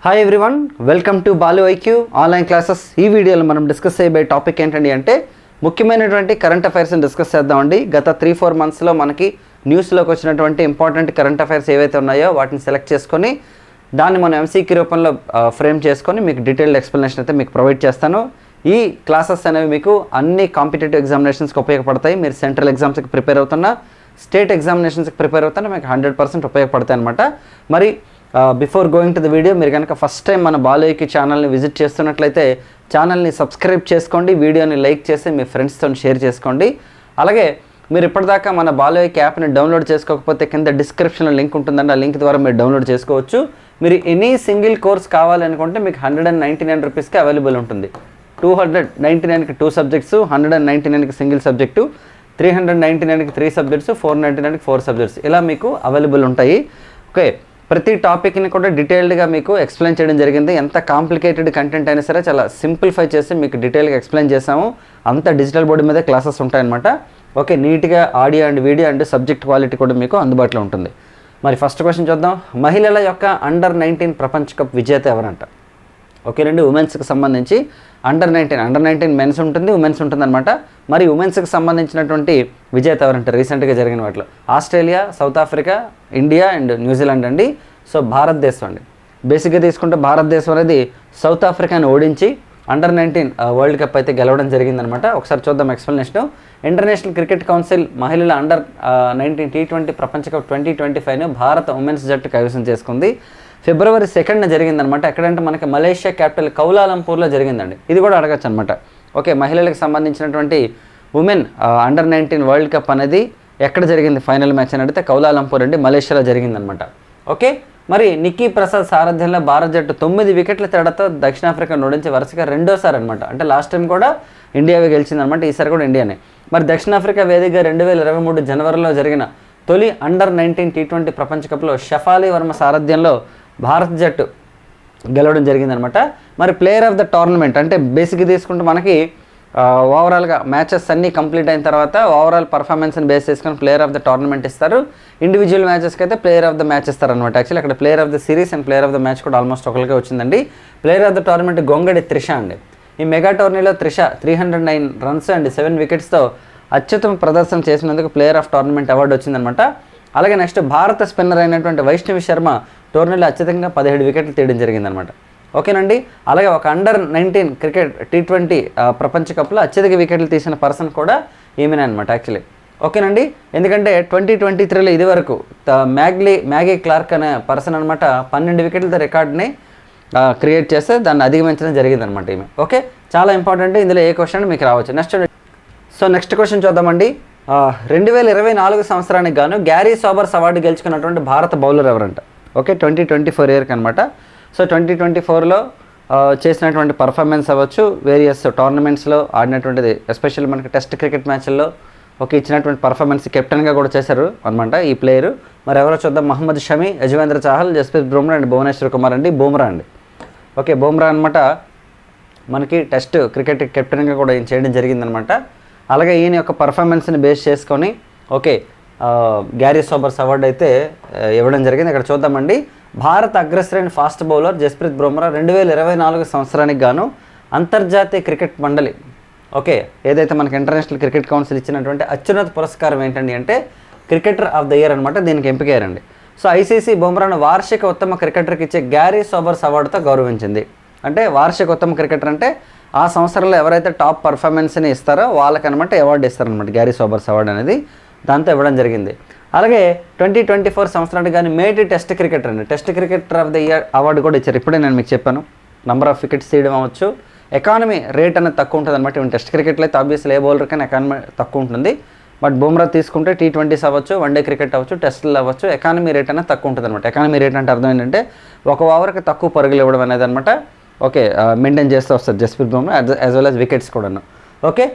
Hi everyone, welcome to Balu IQ online classes. ఈ వీడియోలో మనం డిస్కస్ చేయబోయే టాపిక్ ఏంటండి అంటే ముఖ్యమైనటువంటి కరెంట్ అఫైర్స్ని డిస్కస్ చేద్దామండి. గత 3-4 మంత్స్లో మనకి న్యూస్లోకి వచ్చినటువంటి ఇంపార్టెంట్ కరెంట్ అఫైర్స్ ఏవైతే ఉన్నాయో వాటిని సెలెక్ట్ చేసుకొని దాన్ని మనం ఎంసీక్యూ రూపంలో ఫ్రేమ్ చేసుకొని మీకు డీటెయిల్డ్ ఎక్స్ప్లెనేషన్ అయితే మీకు ప్రొవైడ్ చేస్తాను. ఈ క్లాసెస్ అనేవి మీకు అన్ని కాంపిటేటివ్ ఎగ్జామినేషన్స్కి ఉపయోగపడతాయి. మీరు సెంట్రల్ ఎగ్జామ్స్కి ప్రిపేర్ అవుతున్నా, స్టేట్ ఎగ్జామినేషన్స్కి ప్రిపేర్ అవుతున్నా మీకు 100% ఉపయోగపడతాయి అనమాట. మరి before going to the video, మీరు కనుక ఫస్ట్ టైం మన బాలు ఐక్యూ ఛానల్ని విజిట్ చేస్తున్నట్లయితే ఛానల్ని సబ్స్క్రైబ్ చేసుకోండి, వీడియోని లైక్ చేసి మీ ఫ్రెండ్స్తో షేర్ చేసుకోండి. అలాగే మీరు ఇప్పటిదాకా మన బాలు ఐక్యూ యాప్ని డౌన్లోడ్ చేసుకోకపోతే కింద డిస్క్రిప్షన్లో లింక్ ఉంటుందండి. ఆ లింక్ ద్వారా మీరు డౌన్లోడ్ చేసుకోవచ్చు. మీరు ఎనీ సింగిల్ కోర్స్ కావాలనుకుంటే మీకు 199 రూపీస్కి అవైలబుల్ ఉంటుంది. 299కి 2 సబ్జెక్ట్స్, 199కి సింగిల్ సబ్జెక్టు, 399కి 3 సబ్జెక్ట్స్, 499కి 4 సబ్జెక్ట్స్ ఇలా మీకు అవైలబుల్ ఉంటాయి. ఓకే, ప్రతి టాపిక్ని కూడా డీటెయిల్డ్గా మీకు ఎక్స్ప్లెయిన్ చేయడం జరిగింది. ఎంత కాంప్లికేటెడ్ కంటెంట్ అయినా సరే చాలా సింప్లిఫై చేసి మీకు డీటెయిల్గా ఎక్స్ప్లెయిన్ చేసాము. అంత డిజిటల్ బోర్డు మీదే క్లాసెస్ ఉంటాయన్నమాట. ఓకే, నీట్గా audio and video and subject quality కూడా మీకు అందుబాటులో ఉంటుంది. మరి ఫస్ట్ క్వశ్చన్ చూద్దాం. మహిళల యొక్క అండర్-19 ప్రపంచ కప్ విజేత ఎవరంట? ఓకేనండి, ఉమెన్స్కి సంబంధించి అండర్-19 మెన్స్ ఉంటుంది, ఉమెన్స్ ఉంటుంది అనమాట. మరి ఉమెన్స్కి సంబంధించినటువంటి విజేత ఎవరంటే రీసెంట్గా జరిగిన వాటిలో Australia, south Africa, India and New Zealand అండి. సో భారతదేశం అండి. బేసిక్గా తీసుకుంటే భారతదేశం అనేది సౌత్ ఆఫ్రికాని ఓడించి అండర్-19 వరల్డ్ కప్ అయితే గెలవడం జరిగిందనమాట. ఒకసారి చూద్దాం ఎక్స్ప్లెనేషన్. ఇంటర్నేషనల్ క్రికెట్ కౌన్సిల్ మహిళల అండర్-19 T20 ప్రపంచ కప్ 2025ను భారత ఉమెన్స్ జట్టు కైవసం చేసుకుంది. ఫిబ్రవరి 2న జరిగిందనమాట. ఎక్కడంటే మనకి మలేషియా క్యాపిటల్ కౌలాలంపూర్లో జరిగిందండి. ఇది కూడా అడగచ్చు అనమాట. ఓకే, మహిళలకు సంబంధించినటువంటి ఉమెన్ అండర్-19 వరల్డ్ కప్ అనేది ఎక్కడ జరిగింది ఫైనల్ మ్యాచ్ అని అడిగితే కౌలాలంపూర్ అండి, మలేషియాలో జరిగిందనమాట. ఓకే, మరి నిక్కీ ప్రసాద్ సారథ్యంలో భారత జట్టు 9 వికెట్ల తేడాతో దక్షిణాఫ్రికాను ఓడించి వరుసగా రెండోసారి అనమాట. అంటే లాస్ట్ టైం కూడా ఇండియావే గెలిచిందనమాట, ఈసారి కూడా ఇండియానే. మరి దక్షిణాఫ్రికా వేదికగా 2023 జనవరిలో జరిగిన తొలి అండర్-19 T20 ప్రపంచ కప్లో షఫాలి వర్మ సారథ్యంలో భారత జట్టు గెలవడం జరిగిందనమాట. మరి ప్లేయర్ ఆఫ్ ద టోర్నమెంట్ అంటే బేసిక్గా తీసుకుంటే మనకి ఓవరాల్గా మ్యాచెస్ అన్నీ కంప్లీట్ అయిన తర్వాత ఓవరాల్ పర్ఫార్మెన్స్ని బేస్ చేసుకొని ప్లేయర్ ఆఫ్ ద టోర్నమెంట్ ఇస్తారు. ఇండివిజువల్ మ్యాచెస్కి అయితే ప్లేయర్ ఆఫ్ ద మ్యాచ్ ఇస్తారనమాట. యాక్చువల్లీ అక్కడ player of the series and player of the match కూడా ఆల్మోస్ట్ ఒకరికే వచ్చిందండి. Player of the tournament Gongadi Trisha అండి. ఈ మెగా టోర్నీలో త్రిష 309 రన్స్ అండ్ 7 వికెట్స్తో అత్యుత్తమ ప్రదర్శన చేసినందుకు ప్లేయర్ ఆఫ్ టోర్నమెంట్ అవార్డు వచ్చిందనమాట. అలాగే నెక్స్ట్ భారత స్పిన్నర్ అయినటువంటి వైష్ణవి శర్మ టోర్నీలో అత్యధికంగా 17 వికెట్లు తీయడం జరిగిందనమాట. ఓకేనండి, అలాగే ఒక అండర్-19 క్రికెట్ T20 ప్రపంచ కప్లో అత్యధిక వికెట్లు తీసిన పర్సన్ కూడా ఈమెనే అనమాట యాక్చువల్లీ. ఓకేనండి, ఎందుకంటే 2023లో ఇది వరకు మ్యాగీ క్లార్క్ అనే పర్సన్ అనమాట 12 వికెట్లతో రికార్డ్ని క్రియేట్ చేస్తే దాన్ని అధిగమించడం జరిగిందనమాట ఈమె. ఓకే, చాలా ఇంపార్టెంట్. ఇందులో ఏ క్వశ్చన్ మీకు రావచ్చు. నెక్స్ట్ క్వశ్చన్ చూద్దామండి. 2024 సంవత్సరానికి గాను గ్యారీ సోబర్స్ అవార్డు గెలుచుకున్నటువంటి భారత బౌలర్ ఎవరంట? ఓకే, 2024 ఇయర్కి అనమాట. సో 2024లో చేసినటువంటి పర్ఫార్మెన్స్ అవ్వచ్చు, వేరియస్ టోర్నమెంట్స్లో ఆడినటువంటిది, ఎస్పెషల్లీ మనకి టెస్ట్ క్రికెట్ మ్యాచ్ల్లో ఓకే ఇచ్చినటువంటి పర్ఫార్మెన్స్ కెప్టెన్గా కూడా చేశారు అనమాట ఈ ప్లేయరు. మరి ఎవరో చూద్దాం. మహమ్మద్ షమి, యజువేంద్ర చాహల్, జస్ప్రీత్ బుమ్రా అండ్ భువనేశ్వర్ కుమార్ అండి. బుమ్రా అండి. ఓకే, బుమ్రా అనమాట మనకి టెస్ట్ క్రికెట్ కెప్టెన్గా కూడా ఈయన చేయడం జరిగిందనమాట. అలాగే ఈయన యొక్క పర్ఫార్మెన్స్ని బేస్ చేసుకొని ఓకే గ్యారీ సోబర్స్ అవార్డు అయితే ఇవ్వడం జరిగింది. ఇక్కడ చూద్దామండి. భారత అగ్రశ్రేణి ఫాస్ట్ బౌలర్ జస్ప్రీత్ బుమ్రా 2024 సంవత్సరానికి గాను అంతర్జాతీయ క్రికెట్ మండలి ఓకే ఏదైతే మనకి ఇంటర్నేషనల్ క్రికెట్ కౌన్సిల్ ఇచ్చినటువంటి అత్యున్నత పురస్కారం ఏంటండి అంటే క్రికెటర్ ఆఫ్ ద ఇయర్ అనమాట. దీనికి ఎంపికయ్యారండి. సో ఐసీసీ బుమ్రాను వార్షిక ఉత్తమ క్రికెటర్కి ఇచ్చే గ్యారీ సోబర్స్ అవార్డుతో గౌరవించింది. అంటే వార్షిక ఉత్తమ క్రికెటర్ అంటే ఆ సంవత్సరంలో ఎవరైతే టాప్ పర్ఫార్మెన్స్ని ఇస్తారో వాళ్ళకనమాట అవార్డు ఇస్తారనమాట, గ్యారీ సోబర్స్ అవార్డు అనేది. దాంతో ఇవ్వడం జరిగింది. అలాగే 2024 సంవత్సరానికి కానీ మేటి టెస్ట్ క్రికెటర్ అండి, test cricketer of the year award కూడా ఇచ్చారు. ఇప్పుడే నేను మీకు చెప్పాను, నెంబర్ ఆఫ్ వికెట్స్ తీయడం అవ్వచ్చు, ఎకానమీ రేట్ అనేది తక్కువ ఉంటుంది అనమాట. ఈవెన్ టెస్ట్ క్రికెట్లో అయితే ఆబ్వియస్లీ ఏ బౌలర్ కానీ ఎకానమీ తక్కువ ఉంటుంది. బట్ బుమ్రా తీసుకుంటే T20s అవ్వచ్చు, వన్డే క్రికెట్ అవ్వచ్చు, టెస్ట్లు అవ్వచ్చు, ఎకానమీ రేట్ అనేది తక్కువ ఉంటుంది అనమాట. ఎకానమీ రేట్ అంటే అర్థం ఏంటంటే ఒక ఓవర్కి తక్కువ పరుగులు ఇవ్వడం అనేది అనమాట. ఓకే, మెయింటైన్ చేస్తూ వస్తారు Jasprit Bumrah as well as wickets కూడాను. ఓకే,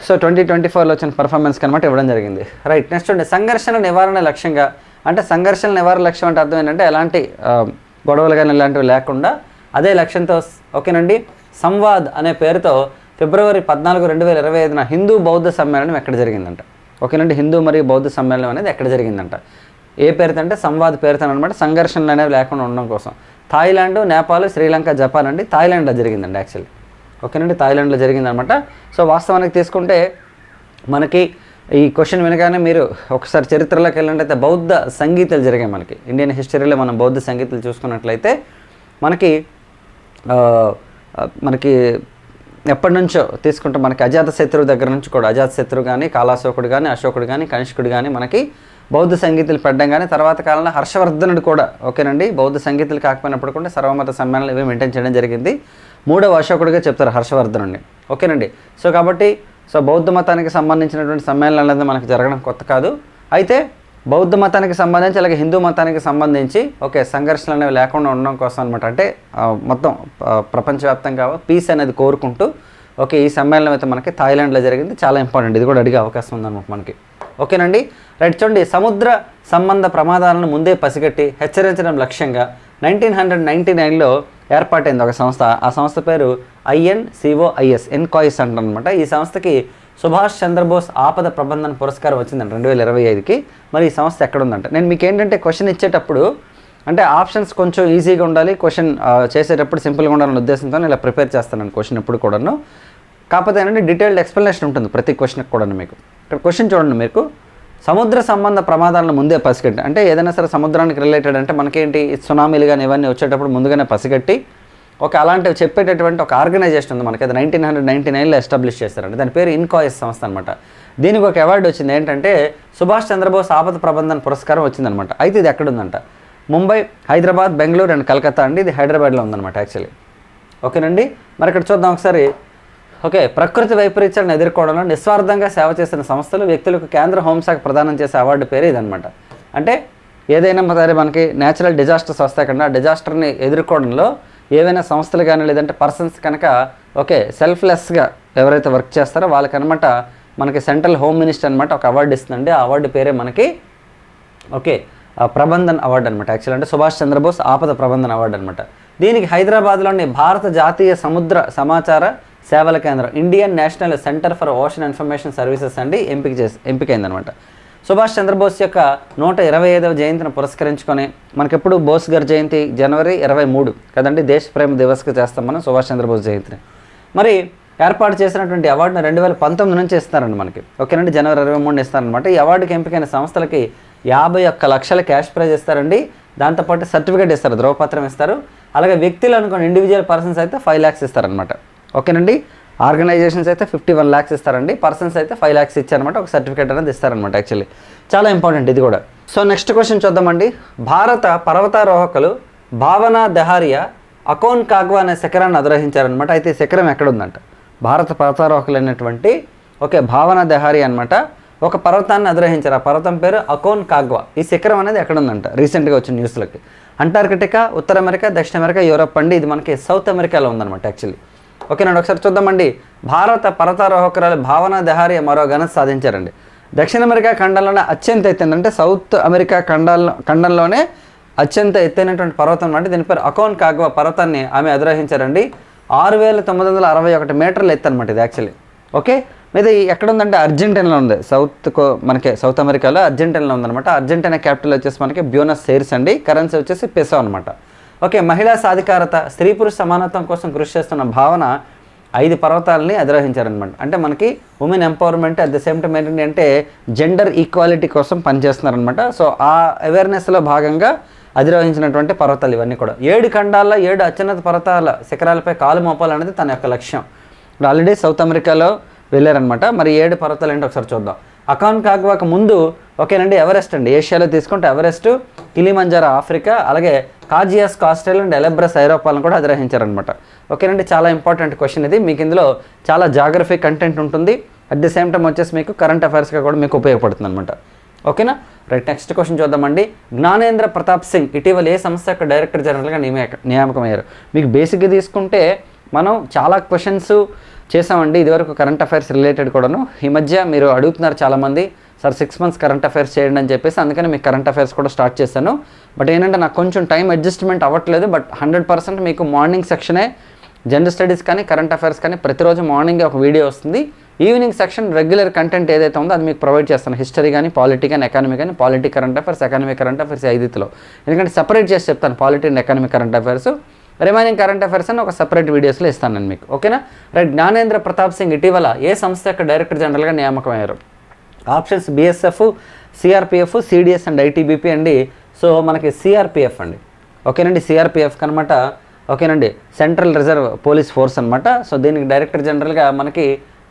సో 2024లో వచ్చిన పర్ఫార్మెన్స్ అనమాట ఇవ్వడం జరిగింది. రైట్, నెక్స్ట్ ఉండే సంఘర్షణ నివారణ లక్ష్యంగా. అంటే సంఘర్షణ నివారణ లక్ష్యం అంటే అర్థం ఏంటంటే ఎలాంటి గొడవలు కానీ ఇలాంటివి లేకుండా అదే లక్ష్యంతో ఓకేనండి సంవాద్ అనే పేరుతో ఫిబ్రవరి 14, 2025న హిందూ బౌద్ధ సమ్మేళనం ఎక్కడ జరిగిందంట? ఓకేనండి, హిందూ మరియు బౌద్ధ సమ్మేళనం అనేది ఎక్కడ జరిగిందంట? ఏ పేరుతో అంటే సంవాద్ పేరుతో అనమాట. సంఘర్షణలు అనేవి లేకుండా ఉండడం కోసం థాయిలాండ్, నేపాల్, శ్రీలంక, జపాన్ అండి. థాయిలాండ్లో జరిగిందండి యాక్చువల్లీ. ఓకేనండి, థాయిలాండ్లో జరిగిందనమాట. సో వాస్తవానికి తీసుకుంటే మనకి ఈ క్వశ్చన్ వినగానే మీరు ఒకసారి చరిత్రలోకి వెళ్ళినట్లయితే బౌద్ధ సంగీతాలు జరిగాయి మనకి. ఇండియన్ హిస్టరీలో మనం బౌద్ధ సంగీతాలు చూసుకున్నట్లయితే మనకి ఎప్పటి నుంచో తీసుకుంటే మనకి అజాతశత్రువు దగ్గర నుంచి కూడా అజాతశత్రువు కానీ, కాలాశోకుడు కానీ, అశోకుడు కానీ, కనిష్కుడు కానీ మనకి బౌద్ధ సంగీతాలు పెట్టడం కానీ, తర్వాత కాలంలో హర్షవర్ధనుడు కూడా ఓకేనండి బౌద్ధ సంగీతాలు కాకపోయినప్పుడు కూడా సర్వమత సమ్మేళనం ఇవి మెయింటైన్ చేయడం జరిగింది. 3వ అశోకుడిగా చెప్తారు హర్షవర్ధనుడిని. ఓకేనండి. సో కాబట్టి బౌద్ధ మతానికి సంబంధించినటువంటి సమ్మేళనాలు అనేది మనకు జరగడం కొత్త కాదు. అయితే బౌద్ధ మతానికి సంబంధించి అలాగే హిందూ మతానికి సంబంధించి సంఘర్షణలు అనేవి లేకుండా ఉండడం కోసం అనమాట. అంటే మొత్తం ప్రపంచవ్యాప్తంగా పీస్ అనేది కోరుకుంటూ ఈ సమ్మేళనం అయితే మనకి థాయిలాండ్లో జరిగింది. చాలా ఇంపార్టెంట్, ఇది కూడా అడిగే అవకాశం ఉందన్నమాట మనకి. ఓకేనండి, రైట్. చూడండి, సముద్ర సంబంధ ప్రమాదాలను ముందే పసిగట్టి హెచ్చరించడం లక్ష్యంగా 1999లో ఏర్పాటైంది ఒక సంస్థ. ఆ సంస్థ పేరు INCOIS ఇన్కాయిస్ అంటారనమాట. ఈ సంస్థకి సుభాష్ చంద్రబోస్ ఆపద ప్రబంధన పురస్కారం వచ్చిందండి 2025కి. మరి ఈ సంస్థ ఎక్కడుందంటే, నేను మీకు ఏంటంటే క్వశ్చన్ ఇచ్చేటప్పుడు అంటే ఆప్షన్స్ కొంచెం ఈజీగా ఉండాలి, క్వశ్చన్ చేసేటప్పుడు సింపుల్గా ఉండాలనే ఉద్దేశంతో ఇలా ప్రిపేర్ చేస్తాను క్వశ్చన్ ఎప్పుడు కూడాను. కాకపోతే ఏంటంటే డీటెయిల్డ్ ఎక్స్ప్లెనేషన్ ఉంటుంది ప్రతి క్వశ్చన్కి కూడా. మీకు ఇక్కడ క్వశ్చన్ చూడండి, మీకు సముద్ర సంబంధ ప్రమాదాలను ముందే పసిగట్టి, అంటే ఏదైనా సరే సముద్రానికి రిలేటెడ్ అంటే మనకేంటి సునామీలు కానీ ఇవన్నీ వచ్చేటప్పుడు ముందుగానే పసిగట్టి అలాంటివి చెప్పేటటువంటి ఒక ఆర్గనైజేషన్ ఉంది మనకి. అది 1999లో ఎస్టాబ్లిష్ చేస్తారండి. దాని పేరు ఇన్కాయిస్ సంస్థ అనమాట. దీనికి ఒక అవార్డు వచ్చింది, ఏంటంటే సుభాష్ చంద్రబోస్ ఆపద ప్రబంధన పురస్కారం వచ్చిందనమాట. అయితే ఇది ఎక్కడుందంట, ముంబై, హైదరాబాద్, బెంగళూరు అండ్ కలకత్తా అండి. ఇది హైదరాబాద్లో ఉందన్నమాట యాక్చువల్లీ. ఓకేనండి, మరి ఇక్కడ చూద్దాం ఒకసారి. ప్రకృతి వైపరీత్యాలను ఎదుర్కోవడంలో నిస్వార్థంగా సేవ చేసిన సంస్థలు, వ్యక్తులకు కేంద్ర హోంశాఖ ప్రదానం చేసే అవార్డు పేరు ఇదనమాట. అంటే ఏదైనా సరే మనకి న్యాచురల్ డిజాస్టర్స్ వస్తాయి కన్నా, ఆ డిజాస్టర్ని ఎదుర్కోవడంలో ఏవైనా సంస్థలు కానీ లేదంటే పర్సన్స్ కనుక సెల్ఫ్లెస్గా ఎవరైతే వర్క్ చేస్తారో వాళ్ళకనమాట మనకి సెంట్రల్ హోమ్ మినిస్టర్ అనమాట ఒక అవార్డు ఇస్తుందండి. ఆ అవార్డు పేరే మనకి ప్రబంధన్ అవార్డు అనమాట యాక్చువల్. అంటే సుభాష్ చంద్రబోస్ ఆపద ప్రబంధన్ అవార్డు అనమాట. దీనికి హైదరాబాద్లోని భారత జాతీయ సముద్ర సమాచార సేవల కేంద్రం Indian national centre for ocean information services అండి ఎంపికైందనమాట. సుభాష్ చంద్రబోస్ యొక్క 125వ జయంతిని పురస్కరించుకొని మనకెప్పుడు బోస్ గారి జయంతి జనవరి 23 కదండి, దేశ ప్రేమ దివస్గా చేస్తాం మనం సుభాష్ చంద్రబోస్ జయంతిని. మరి ఏర్పాటు చేసినటువంటి అవార్డును 2019 నుంచి ఇస్తారండి మనకి. ఓకేనండి, జనవరి 23 ఇస్తారనమాట. ఈ అవార్డుకి ఎంపికైన సంస్థలకి 51 లక్షల క్యాష్ ప్రైజ్ ఇస్తారండి. దాంతోపాటు సర్టిఫికేట్ ఇస్తారు, ధ్రువపత్రం ఇస్తారు. అలాగే వ్యక్తులు అనుకోండి ఇండివిజువల్ పర్సన్స్ అయితే 5 lakhs ఇస్తారనమాట. ఓకేనండి, ఆర్గనైజేషన్స్ అయితే 51 lakhs ఇస్తారండి, పర్సన్స్ అయితే 5 lakhs ఇచ్చారనమాట. ఒక సర్టిఫికేట్ అనేది ఇస్తారనమాట యాక్చువల్లీ. చాలా ఇంపార్టెంట్ ఇది కూడా. సో నెక్స్ట్ క్వశ్చన్ చూద్దామండి. భారత పర్వతారోహకులు భావనా దహారియా అకోన్ కాగ్వా అనే శిఖరాన్ని అధిరోహించారనమాట. అయితే ఈ శిఖరం ఎక్కడుందంట, భారత పర్వతారోహకులు అయినటువంటి భావనా దహారియా అనమాట ఒక పర్వతాన్ని అధిరోహించారు. ఆ పర్వతం పేరు అకోన్ కాగ్వా. ఈ శిఖరం అనేది ఎక్కడుందంట, రీసెంట్గా వచ్చిన న్యూస్లకి. అంటార్కిటికా, ఉత్తర అమెరికా, దక్షిణ అమెరికా, యూరప్ అండి. ఇది మనకి సౌత్ అమెరికాలో ఉందన్నమాట యాక్చువల్లీ. ఓకేనండి, ఒకసారి చూద్దామండి. భారత పర్వతారోహకురాలు భావనా దహారియా మరో ఘనత సాధించారండి. దక్షిణ అమెరికా ఖండంలోనే అత్యంత ఎత్తైన, అంటే సౌత్ అమెరికా ఖండంలోనే అత్యంత ఎత్తైనటువంటి పర్వతం అంటే దీని పేరు అకోన్ కాగ్వా పర్వతాన్ని ఆమె అధిరోహించారండి. 6,961 మీటర్లు ఎత్తు అనమాట ఇది యాక్చువల్లీ. ఓకే, మీద ఎక్కడ ఉందంటే అర్జెంటీనాలో ఉంది. మనకి సౌత్ అమెరికాలో అర్జెంటీనాలో ఉందన్నమాట. అర్జెంటీనా క్యాపిటల్ వచ్చేసి మనకి బ్యూనస్ ఎయిర్స్ అండి. కరెన్సీ వచ్చేసి పెసో అనమాట. ఓకే, మహిళా సాధికారత, స్త్రీ పురుష సమానత్వం కోసం కృషి చేస్తున్న భావన 5 పర్వతాలని అధిరోహించారనమాట. అంటే మనకి women empowerment at the same time ఏంటంటే అంటే జెండర్ ఈక్వాలిటీ కోసం పనిచేస్తున్నారనమాట. సో ఆ అవేర్నెస్లో భాగంగా అధిరోహించినటువంటి పర్వతాలు ఇవన్నీ కూడా. 7 ఖండాల్లో 7 అత్యున్నత పర్వతాల శిఖరాలపై కాలు మోపాలనేది తన యొక్క లక్ష్యం. ఆల్రెడీ సౌత్ అమెరికాలో వెళ్ళారనమాట. మరి 7 పర్వతాలు ఏంటో ఒకసారి చూద్దాం. అకాన్ కాగ్వాకు ముందు ఓకేనండి ఎవరెస్ట్ అండి, ఏషియాలో తీసుకుంటే ఎవరెస్ట్, కిలిమంజారో ఆఫ్రికా, అలాగే కాజియాస్కో ఆస్ట్రేలియా అండ్ ఎలబ్రస్ ఐరోపాలను కూడా అధిరోహించారనమాట. ఓకేనండి, చాలా ఇంపార్టెంట్ క్వశ్చన్ ఇది. మీకు ఇందులో చాలా జాగ్రఫీ కంటెంట్ ఉంటుంది. అట్ ది సేమ్ టైం వచ్చేసి మీకు కరెంట్ అఫైర్స్గా కూడా మీకు ఉపయోగపడుతుంది అనమాట. ఓకేనా, రైట్. నెక్స్ట్ క్వశ్చన్ చూద్దామండి. జ్ఞానేంద్ర ప్రతాప్ సింగ్ ఇటీవల ఏ సంస్థ యొక్క డైరెక్టర్ జనరల్గా నియామకమయ్యారు? మీకు బేసిక్గా తీసుకుంటే మనం చాలా క్వశ్చన్స్ చేసామండి ఇదివరకు కరెంట్ అఫైర్స్ రిలేటెడ్ కూడాను. ఈ మధ్య మీరు అడుగుతున్నారు చాలామంది, సార్ 6 months కరెంట్ అఫైర్స్ చేయండి అని చెప్పేసి, అందుకని మీకు కరెంట్ అఫైర్స్ కూడా స్టార్ట్ చేశాను. బట్ ఏంటంటే నాకు కొంచెం టైం అడ్జస్ట్మెంట్ అవ్వట్లేదు. బట్ 100% మీకు మార్నింగ్ సెక్షనే జనరల్ స్టడీస్ కానీ కరెంట్ అఫైర్స్ కానీ ప్రతిరోజు మార్నింగ్ ఒక వీడియో వస్తుంది. ఈవినింగ్ సెక్షన్ రెగ్యులర్ కంటెంట్ ఏదైతే ఉందో అది మీకు ప్రొవైడ్ చేస్తాను. హిస్టరీ కానీ, పాలిటీ కానీ, ఎకానమీ కానీ, polity current affairs, economy current affairs 5లో. ఎందుకంటే సపరేట్ చేసి చెప్తాను polity and economy current affairs. Remaining current affairs అని ఒక సపరేట్ వీడియోస్లో ఇస్తాను నేను మీకు. ఓకేనా రైట్. జ్ఞానేంద్ర ప్రతాప్ సింగ్ ఇటీవల ఏ సంస్థ యొక్క డైరెక్టర్ జనరల్గా నియామకమయ్యారు? Options BSF, CRPF, CDS and ITBP అండి. సో మనకి CRPF అండి. ఓకేనండి, CRPF అనమాట. ఓకేనండి, సెంట్రల్ రిజర్వ్ పోలీస్ ఫోర్స్ అనమాట. సో దీనికి డైరెక్టర్ జనరల్గా మనకి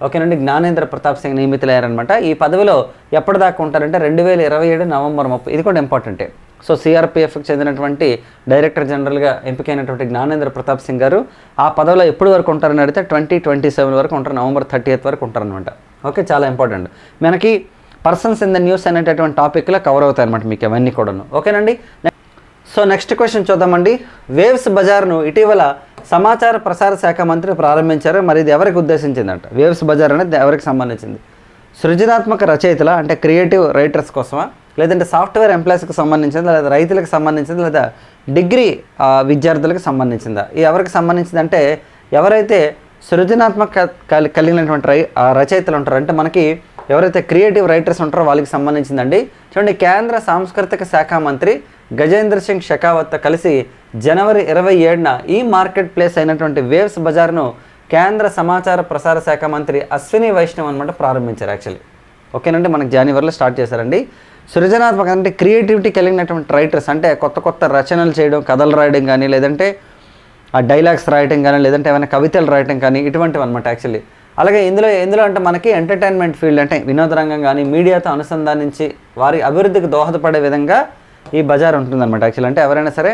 ఓకేనండి జ్ఞానేంద్ర ప్రతాప్ సింగ్ నియమితులయ్యారనమాట. ఈ పదవిలో ఎప్పటిదాకా ఉంటారంటే 2027 నవంబర్ 30. ఇది కూడా ఇంపార్టెంటే. సో CRPFకి చెందినటువంటి డైరెక్టర్ జనరల్గా ఎంపికైనటువంటి జ్ఞానేంద్ర ప్రతాప్ సింగ్ గారు ఆ పదవిలో ఎప్పుడు వరకు ఉంటారని అడిగితే 2027 వరకు ఉంటారు. నవంబర్ 30 వరకు ఉంటారనమాట. ఓకే, చాలా ఇంపార్టెంట్. మనకి పర్సన్స్ ఇన్ ద న్యూస్ అనేటటువంటి టాపిక్లో కవర్ అవుతాయి అనమాట మీకు అవన్నీ కూడాను. ఓకేనండి. సో నెక్స్ట్ క్వశ్చన్ చూద్దామండి. వేవ్స్ బజార్ను ఇటీవల సమాచార ప్రసార శాఖ మంత్రి ప్రారంభించారు. మరి ఇది ఎవరికి ఉద్దేశించిందంట? వేవ్స్ బజార్ అనేది ఎవరికి సంబంధించింది? సృజనాత్మక రచయితల అంటే క్రియేటివ్ రైటర్స్ కోసమా, లేదంటే సాఫ్ట్వేర్ ఎంప్లాయీస్కి సంబంధించిందా, లేదా రైతులకు సంబంధించిందా, లేదా డిగ్రీ విద్యార్థులకు సంబంధించిందా? ఈ ఎవరికి సంబంధించిందంటే ఎవరైతే సృజనాత్మక కలిగినటువంటి రచయితలు ఉంటారో, అంటే మనకి ఎవరైతే క్రియేటివ్ రైటర్స్ ఉంటారో వాళ్ళకి సంబంధించిందండి. చూడండి, కేంద్ర సాంస్కృతిక శాఖ మంత్రి గజేంద్ర సింగ్ షెకావత్తో కలిసి జనవరి 27న ఈ మార్కెట్ ప్లేస్ అయినటువంటి వేవ్స్ బజార్ను కేంద్ర సమాచార ప్రసార శాఖ మంత్రి అశ్విని వైష్ణవ్ అనమాట ప్రారంభించారు యాక్చువల్లీ. ఓకేనండి, మనకి జనవరిలో స్టార్ట్ చేశారండి. సృజనాత్మక అంటే క్రియేటివిటీ కలిగినటువంటి రైటర్స్ అంటే కొత్త కొత్త రచనలు చేయడం, కథలు రాయడం కానీ, లేదంటే ఆ డైలాగ్స్ రాయటం కానీ, లేదంటే ఏమైనా కవితలు రాయటం కానీ, ఇటువంటివి అనమాట యాక్చువల్లీ. అలాగే ఎందులో అంటే మనకి ఎంటర్టైన్మెంట్ ఫీల్డ్ అంటే వినోద రంగం కానీ మీడియాతో అనుసంధానించి వారి అభివృద్ధికి దోహదపడే విధంగా ఈ బజార్ ఉంటుందన్నమాట యాక్చువల్లీ. అంటే ఎవరైనా సరే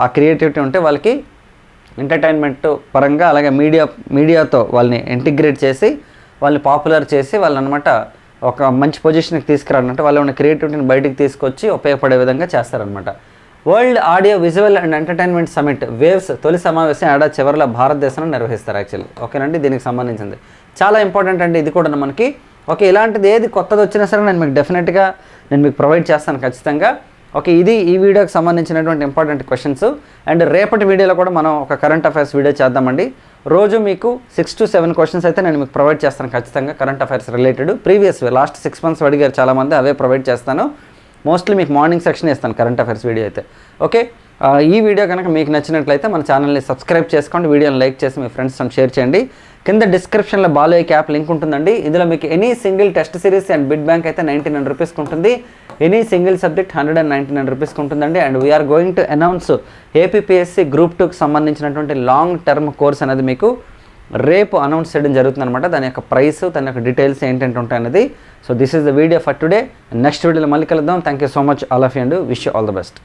ఆ క్రియేటివిటీ ఉంటే వాళ్ళకి ఎంటర్టైన్మెంట్ పరంగా, అలాగే మీడియాతో వాళ్ళని ఇంటిగ్రేట్ చేసి వాళ్ళని పాపులర్ చేసి వాళ్ళనమాట ఒక మంచి పొజిషన్కి తీసుకురావాలంటే వాళ్ళు ఉన్న క్రియేటివిటీని బయటికి తీసుకొచ్చి ఉపయోగపడే విధంగా చేస్తారనమాట. World audio visual and entertainment summit waves తొలి సమావేశం ఏడాది చివరిలో భారతదేశంలో నిర్వహిస్తారు యాక్చువల్లీ. ఓకేనండి, దీనికి సంబంధించింది చాలా ఇంపార్టెంట్ అండి ఇది కూడా మనకి. ఓకే, ఇలాంటిది ఏది కొత్తది వచ్చినా సరే నేను మీకు డెఫినెట్గా మీకు ప్రొవైడ్ చేస్తాను ఖచ్చితంగా. ఓకే, ఇది ఈ వీడియోకి సంబంధించినటువంటి ఇంపార్టెంట్ క్వశ్చన్స్. అండ్ రేపటి వీడియోలో కూడా మనం ఒక కరెంట్ అఫైర్స్ వీడియో చేద్దామండి. రోజు మీకు 6 to 7 క్వశ్చన్స్ అయితే నేను మీకు ప్రొవైడ్ చేస్తాను ఖచ్చితంగా, current affairs related. Previous last 6 months అడిగారు చాలామంది, అవే ప్రొవైడ్ చేస్తాను. మోస్ట్లీ మీకు మార్నింగ్ సెక్షన్ ఇస్తాను కరెంట్ అఫైర్స్ వీడియో అయితే. ఓకే, ఈ వీడియో కనుక మీకు నచ్చినట్లయితే మన ఛానల్ని సబ్స్క్రైబ్ చేసుకోండి, వీడియోని లైక్ చేసి మీ ఫ్రెండ్స్తో షేర్ చేయండి. కింద డిస్క్రిప్షన్లో బాలోయిక్ యాప్ లింక్ ఉంటుందండి. ఇందులో మీకు any single test series and bid bank అయితే 99 రూపీస్కి ఉంటుంది. ఎనీ సింగిల్ సబ్జెక్ట్ 199 రూపీస్కి ఉంటుందండి. And we are going to announce APPSC Group 2కి సంబంధించినటువంటి లాంగ్ టర్మ్ కోర్స్ అనేది మీకు రేపు అనౌన్స్ చేయడం జరుగుతుంది అనమాట. దాని యొక్క ప్రైస్, దాని యొక్క డీటెయిల్స్ ఏంటంటే ఉంటాయన్నది. So this is the video for today. Next వీడియోలో మళ్ళీ కలుద్దాం. Thank you so much all of you and wish you all the best.